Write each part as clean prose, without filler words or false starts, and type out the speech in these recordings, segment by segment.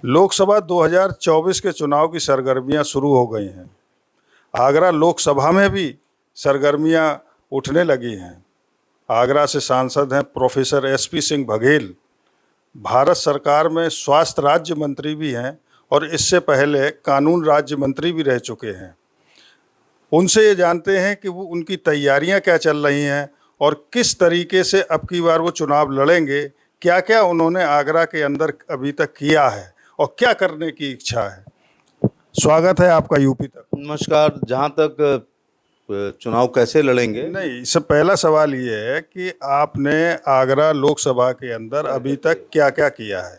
लोकसभा 2024 के चुनाव की सरगर्मियां शुरू हो गई हैं। आगरा लोकसभा में भी सरगर्मियां उठने लगी हैं। आगरा से सांसद हैं प्रोफेसर एसपी सिंह बघेल। भारत सरकार में स्वास्थ्य राज्य मंत्री भी हैं और इससे पहले कानून राज्य मंत्री भी रह चुके हैं। उनसे ये जानते हैं कि वो उनकी तैयारियां क्या चल रही हैं और किस तरीके से अब की बार वो चुनाव लड़ेंगे, क्या क्या उन्होंने आगरा के अंदर अभी तक किया है और क्या करने की इच्छा है। स्वागत है आपका यूपी तक। नमस्कार। जहाँ तक चुनाव कैसे लड़ेंगे, नहीं, इससे पहला सवाल ये है कि आपने आगरा लोकसभा के अंदर अभी तक क्या क्या किया है।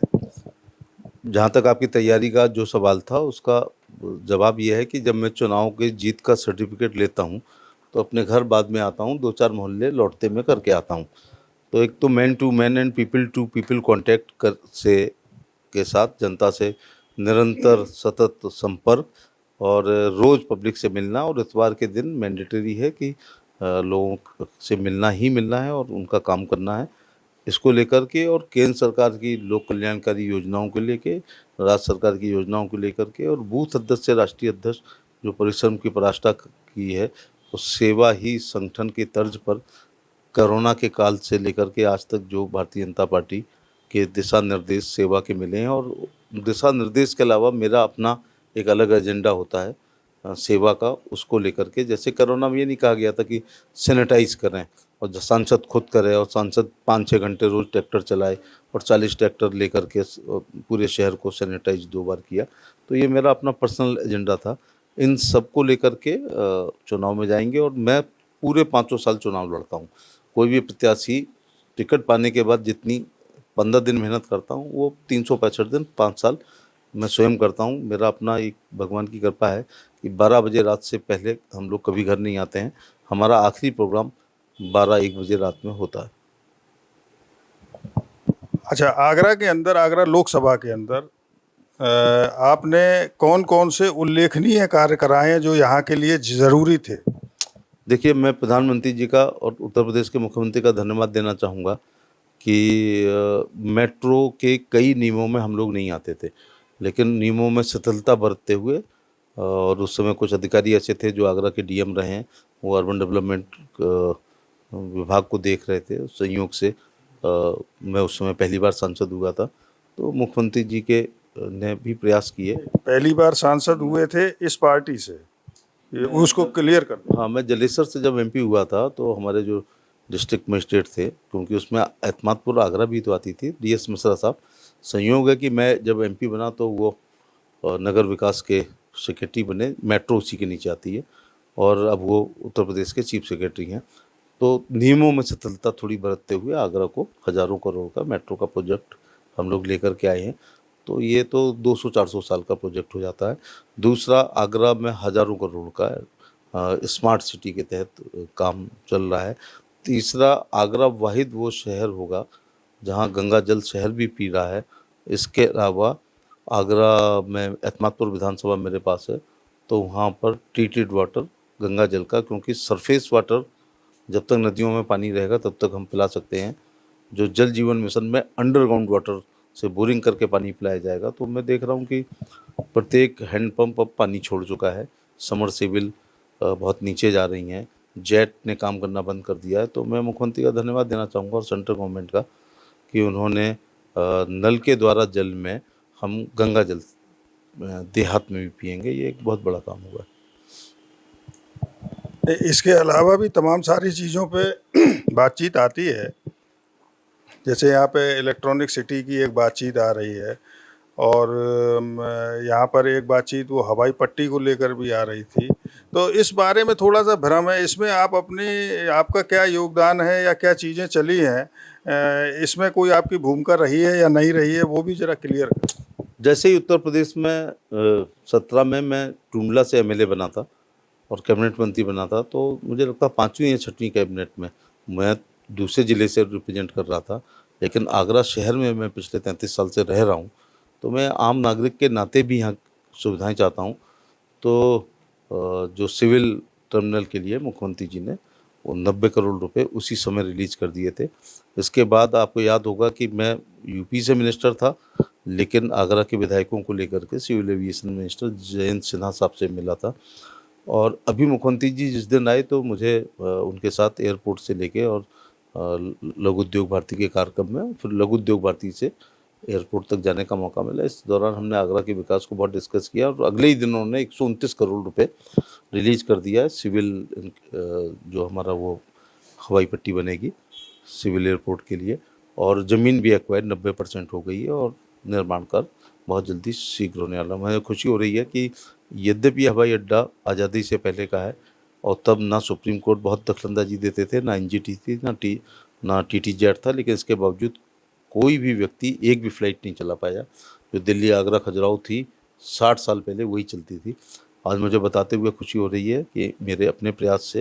जहाँ तक आपकी तैयारी का जो सवाल था उसका जवाब ये है कि जब मैं चुनाव की जीत का सर्टिफिकेट लेता हूँ तो अपने घर बाद में आता हूँ, 2-4 मोहल्ले लौटते में करके आता हूँ। तो एक तो man to man and people to people contact के साथ जनता से निरंतर सतत संपर्क और रोज़ पब्लिक से मिलना, और इतवार के दिन मैंडेटरी है कि लोगों से मिलना ही मिलना है और उनका काम करना है। इसको लेकर के और केंद्र सरकार की लोक कल्याणकारी योजनाओं को लेके, राज्य सरकार की योजनाओं को लेकर के, और बूथ अध्यक्ष से राष्ट्रीय अध्यक्ष जो परिश्रम की पराकाष्ठा की है, तो सेवा ही संगठन की तर्ज पर कोरोना के काल से लेकर के आज तक जो भारतीय जनता पार्टी के दिशा निर्देश सेवा के मिले हैं, और दिशा निर्देश के अलावा मेरा अपना एक अलग एजेंडा होता है सेवा का। उसको लेकर के, जैसे कोरोना में ये नहीं कहा गया था कि सैनिटाइज करें, और सांसद खुद करे, और सांसद 5-6 घंटे रोज़ ट्रैक्टर चलाए और 40 ट्रैक्टर लेकर के पूरे शहर को सैनिटाइज 2 बार किया। तो ये मेरा अपना पर्सनल एजेंडा था। इन सब को लेकर के चुनाव में जाएंगे, और मैं पूरे 5 साल चुनाव लड़ता हूँ। कोई भी प्रत्याशी टिकट पाने के बाद जितनी 15 दिन मेहनत करता हूँ, वो 365 दिन 5 साल मैं स्वयं करता हूँ। मेरा अपना एक भगवान की कृपा है कि 12 बजे रात से पहले हम लोग कभी घर नहीं आते हैं। हमारा आखिरी प्रोग्राम 12-1 बजे रात में होता है। अच्छा, आगरा के अंदर, आगरा लोकसभा के अंदर आपने कौन कौन से उल्लेखनीय कार्य कराए हैं जो यहाँ के लिए ज़रूरी थे। देखिए, मैं प्रधानमंत्री जी का और उत्तर प्रदेश के मुख्यमंत्री का धन्यवाद देना चाहूँगा कि मेट्रो के कई नियमों में हम लोग नहीं आते थे, लेकिन नियमों में शिथिलता बरतते हुए, और उस समय कुछ अधिकारी ऐसे थे जो आगरा के डीएम रहे हैं, वो अर्बन डेवलपमेंट विभाग को देख रहे थे। संयोग से मैं उस समय पहली बार सांसद हुआ था, तो मुख्यमंत्री जी के ने भी प्रयास किए। पहली बार सांसद हुए थे इस पार्टी से, उसको क्लियर कर दो। हाँ, मैं जलेसर से जब एमपी हुआ था तो हमारे जो डिस्ट्रिक्ट मजिस्ट्रेट थे, क्योंकि उसमें एतमादपुर आगरा भी तो आती थी, डीएस मिश्रा साहब। संयोग है कि मैं जब एमपी बना तो वो नगर विकास के सेक्रेटरी बने। मेट्रो उसी के नीचे आती है, और अब वो उत्तर प्रदेश के चीफ सेक्रेटरी हैं। तो नियमों में शिथिलता थोड़ी बरतते हुए आगरा को हज़ारों करोड़ का मेट्रो का प्रोजेक्ट हम लोग लेकर के आए हैं। तो ये तो 200-400 साल का प्रोजेक्ट हो जाता है। दूसरा, आगरा में हज़ारों करोड़ का स्मार्ट सिटी के तहत काम चल रहा है। तीसरा, आगरा वाहिद वो शहर होगा जहाँ गंगा जल शहर भी पी रहा है। इसके अलावा आगरा में एतमादपुर विधानसभा मेरे पास है, तो वहाँ पर ट्रीटेड वाटर गंगा जल का, क्योंकि सरफेस वाटर जब तक नदियों में पानी रहेगा तब तक हम पिला सकते हैं। जो जल जीवन मिशन में अंडरग्राउंड वाटर से बोरिंग करके पानी पिलाया जाएगा। तो मैं देख रहा हूँ कि प्रत्येक हैंडपम्प अब पानी छोड़ चुका है। समरसेबिल बहुत नीचे जा रही हैं। जेट ने काम करना बंद कर दिया है। तो मैं मुख्यमंत्री का धन्यवाद देना चाहूँगा और सेंट्रल गवर्नमेंट का कि उन्होंने नल के द्वारा जल में हम गंगा जल देहात में भी पिएंगे। ये एक बहुत बड़ा काम हुआ है। इसके अलावा भी तमाम सारी चीज़ों पे बातचीत आती है। जैसे यहाँ पे इलेक्ट्रॉनिक सिटी की एक बातचीत आ रही है, और यहाँ पर एक बातचीत वो हवाई पट्टी को लेकर भी आ रही थी। तो इस बारे में थोड़ा सा भ्रम है, इसमें आपका क्या योगदान है या क्या चीज़ें चली हैं, इसमें कोई आपकी भूमिका रही है या नहीं रही है, वो भी ज़रा क्लियर करें। जैसे ही उत्तर प्रदेश में 17 में मैं टुंडला से एमएलए बना था और कैबिनेट मंत्री बना था, तो मुझे लगता है 5वीं या 6वीं कैबिनेट में मैं दूसरे ज़िले से रिप्रेजेंट कर रहा था। लेकिन आगरा शहर में मैं पिछले 33 साल से रह रहा हूँ, तो मैं आम नागरिक के नाते भी यहाँ सुविधाएं चाहता हूँ। तो जो सिविल टर्मिनल के लिए मुख्यमंत्री जी ने वो 90 करोड़ रुपए उसी समय रिलीज कर दिए थे। इसके बाद आपको याद होगा कि मैं यूपी से मिनिस्टर था, लेकिन आगरा के विधायकों को लेकर के civil aviation minister Jayant Sinha साहब से मिला था। और अभी मुख्यमंत्री जी जिस दिन आए तो मुझे उनके साथ एयरपोर्ट से लेके और लघु उद्योग भारती के कार्यक्रम में, फिर लघु उद्योग भारती से एयरपोर्ट तक जाने का मौका मिला। इस दौरान हमने आगरा के विकास को बहुत डिस्कस किया और अगले ही दिन उन्होंने 129 करोड़ रुपए रिलीज कर दिया है सिविल जो हमारा वो हवाई पट्टी बनेगी सिविल एयरपोर्ट के लिए, और ज़मीन भी एक्वायर 90% हो गई है और निर्माण कार्य बहुत जल्दी शीघ्र होने वाला। मुझे खुशी हो रही है कि यद्यपि हवाई अड्डा आज़ादी से पहले का है और तब ना सुप्रीम कोर्ट बहुत दखलंदाजी देते थे, ना एनजीटी थी, ना टीटीजेड था, लेकिन इसके बावजूद कोई भी व्यक्ति एक भी फ्लाइट नहीं चला पाया। जो दिल्ली आगरा खजुराहो थी 60 साल पहले वही चलती थी। आज मुझे बताते हुए खुशी हो रही है कि मेरे अपने प्रयास से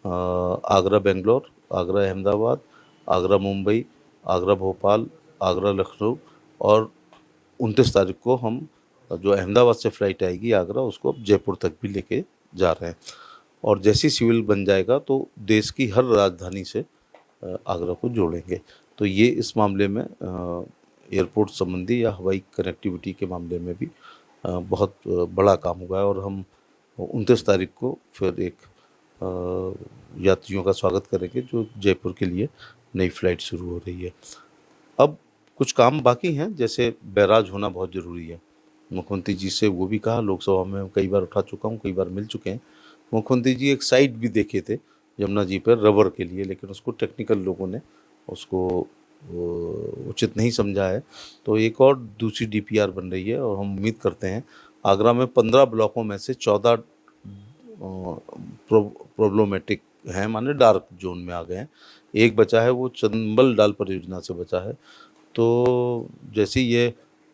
आगरा बेंगलोर, आगरा अहमदाबाद, आगरा मुंबई, आगरा भोपाल, आगरा लखनऊ और 29 तारीख को हम जो अहमदाबाद से फ़्लाइट आएगी आगरा, उसको अब जयपुर तक भी लेके जा रहे हैं। और जैसी सिविल बन जाएगा तो देश की हर राजधानी से आगरा को जोड़ेंगे। तो ये इस मामले में एयरपोर्ट संबंधी या हवाई कनेक्टिविटी के मामले में भी बहुत बड़ा काम हुआ है। और हम 29 तारीख को फिर एक यात्रियों का स्वागत करेंगे जो जयपुर के लिए नई फ़्लाइट शुरू हो रही है। अब कुछ काम बाकी हैं, जैसे बैराज होना बहुत ज़रूरी है। मुख्यमंत्री जी से वो भी कहा, लोकसभा में कई बार उठा चुका हूँ, कई बार मिल चुके हैं। मुख्यमंत्री जी एक साइट भी देखे थे यमुना जी पर रबर के लिए, लेकिन उसको टेक्निकल लोगों ने उसको उचित नहीं समझा है। तो एक और दूसरी डीपीआर बन रही है और हम उम्मीद करते हैं आगरा में 15 ब्लॉकों में से 14 प्रॉब्लमेटिक हैं, माने डार्क जोन में आ गए हैं। एक बचा है, वो चंबल डाल परियोजना से बचा है। तो जैसे ये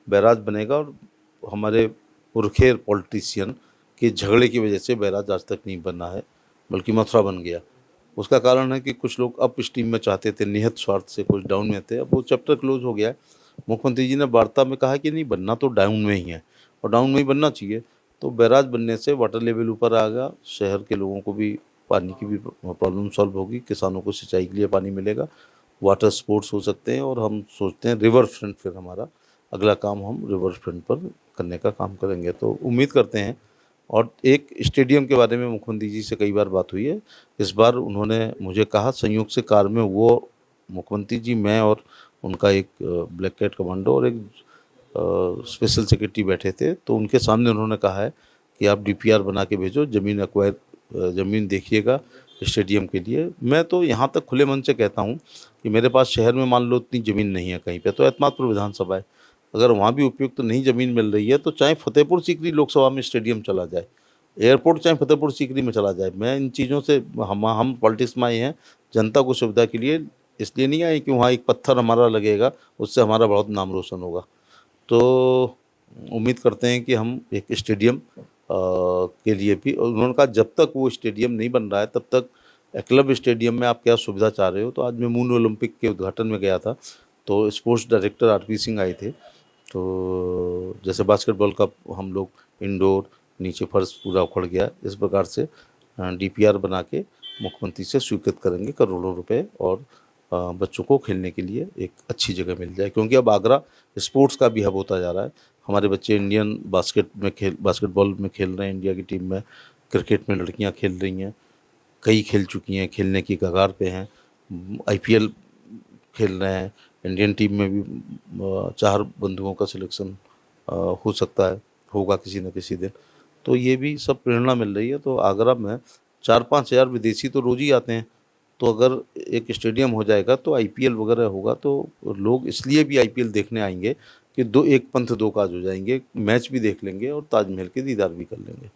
बैराज बनेगा, और हमारे पुरखेर पॉलिटिशियन के झगड़े की वजह से बैराज आज तक नहीं बना है, बल्कि मथुरा बन गया। उसका कारण है कि कुछ लोग अप स्ट्रीम में चाहते थे, निहित स्वार्थ से कुछ डाउन में थे। अब वो चैप्टर क्लोज हो गया है। मुख्यमंत्री जी ने वार्ता में कहा कि नहीं, बनना तो डाउन में ही है और डाउन में ही बनना चाहिए। तो बैराज बनने से वाटर लेवल ऊपर आएगा, शहर के लोगों को भी पानी की भी प्रॉब्लम सॉल्व होगी, किसानों को सिंचाई के लिए पानी मिलेगा, वाटर स्पोर्ट्स हो सकते हैं। और हम सोचते हैं रिवर फ्रंट, फिर हमारा अगला काम हम रिवर फ्रंट पर करने का काम करेंगे। तो उम्मीद करते हैं। और एक स्टेडियम के बारे में मुख्यमंत्री जी से कई बार बात हुई है। इस बार उन्होंने मुझे कहा, संयोग से कार में वो मुख्यमंत्री जी, मैं और उनका एक ब्लैक कैट कमांडो और एक स्पेशल सेक्रेटरी बैठे थे। तो उनके सामने उन्होंने कहा है कि आप डीपीआर बना के भेजो, ज़मीन एक्वायर, ज़मीन देखिएगा स्टेडियम के लिए। मैं तो यहाँ तक खुले मन से कहता हूँ कि मेरे पास शहर में मान लो इतनी ज़मीन नहीं है कहीं पे, तो एतमादपुर विधानसभा है, अगर वहाँ भी उपयुक्त तो नहीं ज़मीन मिल रही है तो चाहे फतेहपुर सीकरी लोकसभा में स्टेडियम चला जाए, एयरपोर्ट चाहे फतेहपुर सीकरी में चला जाए। मैं इन चीज़ों से, हम पॉलिटिक्स में आए हैं जनता को सुविधा के लिए, इसलिए नहीं आए कि वहाँ एक पत्थर हमारा लगेगा उससे हमारा बहुत नाम रोशन होगा। तो उम्मीद करते हैं कि हम एक स्टेडियम के लिए भी, और उन्होंने कहा जब तक वो स्टेडियम नहीं बन रहा है तब तक एकलव्य स्टेडियम में आप क्या सुविधा चाह रहे हो। तो आज मैं मून ओलंपिक के उद्घाटन में गया था, तो स्पोर्ट्स डायरेक्टर आरपी सिंह आए थे। तो जैसे बास्केटबॉल का हम लोग इंडोर, नीचे फर्श पूरा उखड़ गया, इस प्रकार से डीपीआर बना के मुख्यमंत्री से स्वीकृत करेंगे करोड़ों रुपए, और बच्चों को खेलने के लिए एक अच्छी जगह मिल जाए। क्योंकि अब आगरा स्पोर्ट्स का भी हब होता जा रहा है। हमारे बच्चे इंडियन बास्केटबॉल में खेल रहे हैं, इंडिया की टीम में, क्रिकेट में लड़कियां खेल रही हैं, कई खेल चुकी हैं, खेलने की कगार पे हैं, आईपीएल खेल रहे हैं। इंडियन टीम में भी 4 बंधुओं का सिलेक्शन हो सकता है, होगा किसी न किसी दिन। तो ये भी सब प्रेरणा मिल रही है। तो आगरा में 4-5 हज़ार विदेशी तो रोज़ ही आते हैं। तो अगर एक स्टेडियम हो जाएगा तो आईपीएल वगैरह होगा, तो लोग इसलिए भी आईपीएल देखने आएंगे कि एक पंथ दो काज हो जाएंगे, मैच भी देख लेंगे और ताजमहल के दीदार भी कर लेंगे।